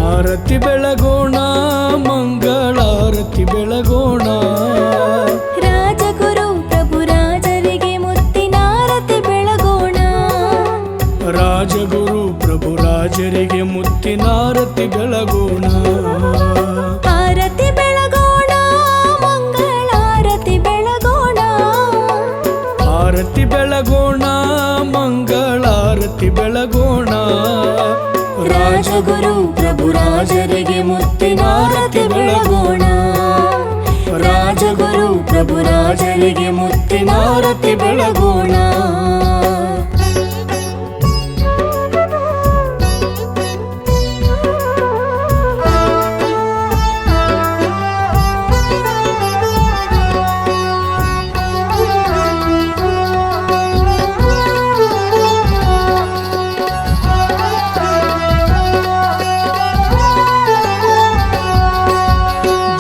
ಆರತಿ ಬೆಳಗೋಣ ಮಂಗಳಾರತಿ ಬೆಳಗೋಣ. ರಾಜಗುರು ಪ್ರಭು ರಾಜರಿಗೆ ಮುತ್ತಿನಾರತಿ ಬೆಳಗೋಣ. ರಾಜಗುರು ಪ್ರಭು ರಾಜರಿಗೆ ಮುತ್ತಿನಾರತಿ ಬೆಳಗೋಣ. ಆರತಿ ಬೆಳಗೋಣ ಮಂಗಳಾರತಿ ಬೆಳಗೋಣ. ಆರತಿ ಬೆಳಗೋಣ ಮಂಗಳಾರತಿ ಬೆಳಗೋಣ. ರಾಜಗುರು ಪ್ರಭು ರಾಜರಿಗೆ ಮುತ್ತಿನಾರತಿ ಬೆಳಗೋಣ. ರಾಜಗುರು ಪ್ರಭು ರಾಜರಿಗೆ ಮುತ್ತಿನಾರತಿ ಬೆಳಗೋಣ.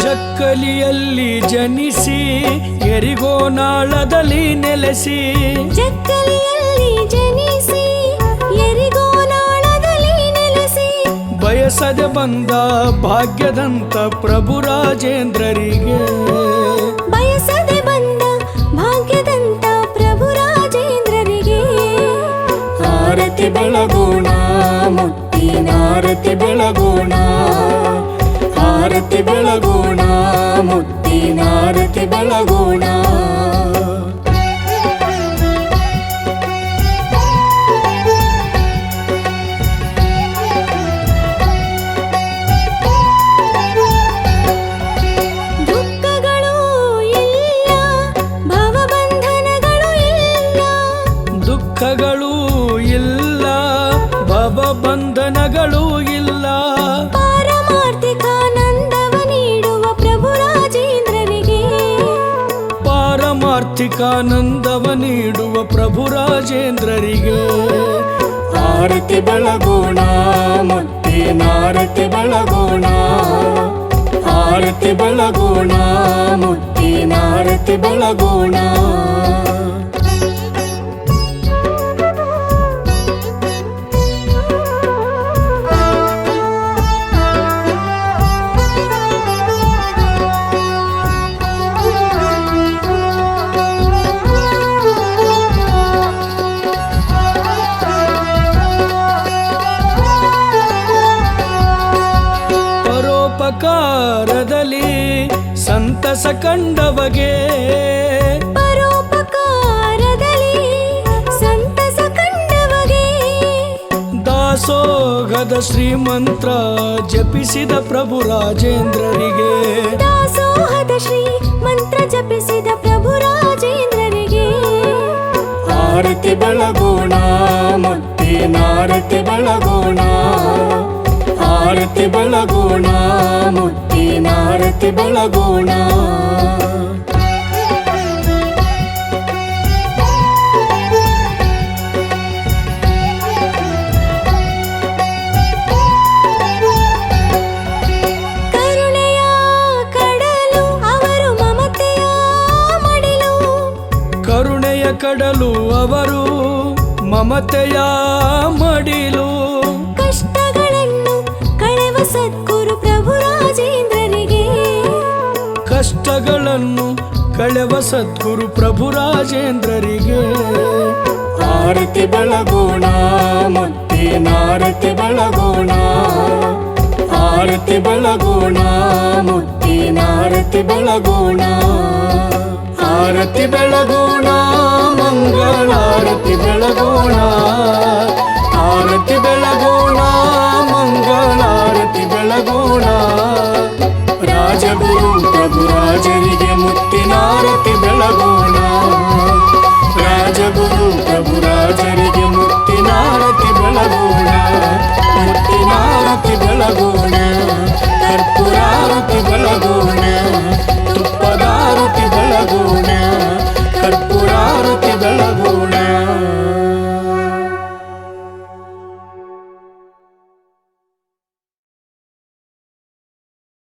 ಜಕ್ಕಲಿಯಲ್ಲಿ ಜನಿಸಿ ಎರಿಗೋನಾಳದಲ್ಲಿ ನೆಲೆಸಿ. ಜಕ್ಕಲಿಯಲ್ಲಿ ಜನಿಸಿ ಎರಿಗೋನಾಳದಲ್ಲಿ ನೆಲೆಸಿ. ಬಯಸದೆ ಬಂದ ಭಾಗ್ಯದಂತ ಪ್ರಭು ರಾಜೇಂದ್ರರಿಗೆ. ಬಯಸದೆ ಬಂದ ಭಾಗ್ಯದಂತ ಪ್ರಭು ರಾಜೇಂದ್ರರಿಗೆ. ಆರತಿ ಬೆಳಗೋಣ ಮುತ್ತಿನಾರತಿ ಬೆಳಗೋಣ. ಆರತಿ ಬೆಳಗೋಣ ಮುತ್ತಿನಾರತಿ ಬೆಳಗೋಣ. ದುಃಖಗಳು ಇಲ್ಲ ಭವಬಂಧನಗಳು ಇಲ್ಲ. ದುಃಖಗಳು ಇಲ್ಲ ಭವಬಂಧನಗಳು ಇಲ್ಲ. ಪಾರಮಾರ್ಥಿಕಾನಂದವ ನೀಡುವ ಪ್ರಭು ರಾಜೇಂದ್ರರಿಗೆ. ಆರತಿ ಬೆಳಗೋಣ ಮುತ್ತಿನಾರತಿ ಬೆಳಗೋಣ. ಆರತಿ ಬೆಳಗೋಣ ಮುತ್ತಿನಾರತಿ ಬೆಳಗೋಣ. ಪರೋಪಕಾರದಲ್ಲಿ ಸಂತಸ ಕಂಡವಗೆ. ಪರೋಪಕಾರದಲ್ಲಿ ಸಂತಸ ಕಂಡವಗೆ. ದಾಸೋಹದ ಶ್ರೀಮಂತ್ರ ಜಪಿಸಿದ ಪ್ರಭು ರಾಜೇಂದ್ರರಿಗೆ. ದಾಸೋಹದ ಶ್ರೀ ಮಂತ್ರ ಜಪಿಸಿದ ಪ್ರಭು ರಾಜೇಂದ್ರರಿಗೆ. ಆರತಿ ಬೆಳಗೋಣ ಮುತ್ತಿನಾರತಿ ಬೆಳಗೋಣ. ಆರತಿ ಬೆಳಗೋಣ ಮುತ್ತಿನಾರತಿ ಬೆಳಗೋಣ. ಕರುಣೆಯ ಕಡಲು ಅವರು ಮಮತೆಯ ಮಡಿಲು. ಕರುಣೆಯ ಕಡಲು ಅವರು ಮಮತೆಯ ಮಡಿಲು. ಕಷ್ಟಗಳನ್ನು ಕಳೆವ ಸದ್ಗುರು ಪ್ರಭು ರಾಜೇಂದ್ರರಿಗೆ. ಕಷ್ಟಗಳನ್ನು ಕಳೆವ ಸದ್ಗುರು ಪ್ರಭು ರಾಜೇಂದ್ರರಿಗೆ. ಆರತಿ ಬೆಳಗೋಣ ಮುತ್ತಿನಾರತಿ ಬೆಳಗೋಣ. ಆರತಿ ಬೆಳಗೋಣ ಮುತ್ತಿನಾರತಿ ಬೆಳಗೋಣ. ಆರತಿ ಬೆಳಗೋಣ ಮಂಗಳಾರತಿ ಬೆಳಗೋಣ. ಆರತಿ ಬೆಳಗೋಣ ಮಂಗಳಾರತಿ ಬೆಳಗೋಣ. ರಾಜಗುರು ಪ್ರಭು ರಾಜರಿಗೆ ಮುತ್ತಿನಾರತಿ ಬೆಳಗೋಣ. ರಾಜಗುರು ಪ್ರಭು ರಾಜರಿಗೆ ಮುತ್ತಿ ಕರ್ಪೂರಾರತಿ ಬೆಳಗೋಣ ಕರ್ಪೂರಾರತಿ ಬೆಳಗೋಣ ತುಪ್ಪದ